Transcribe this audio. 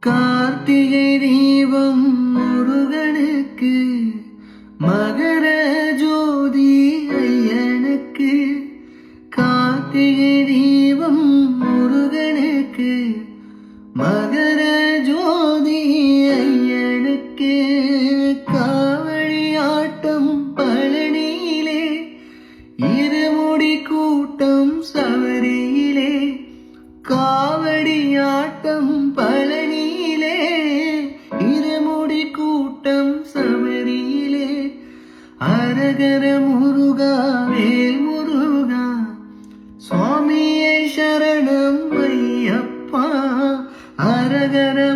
கார்த்திகை தீபம் முருகனுக்கு, மகர ஜோதி ஐயனுக்கு. கார்த்திகை தீபம் முருகனுக்கு, மகர ஜோதி ஐயனுக்கு. காவடி ஆட்டம் பழனியிலே, இருமுடி கூட்டம் சபரியிலே. காவடி ஆட்டம் பழனியிலே, இருமுடி கூட்டம் சபரியிலே. அரகர முருகா வேல் முருகா, சுவாமியே சரணம் ஐயப்பா. அரகர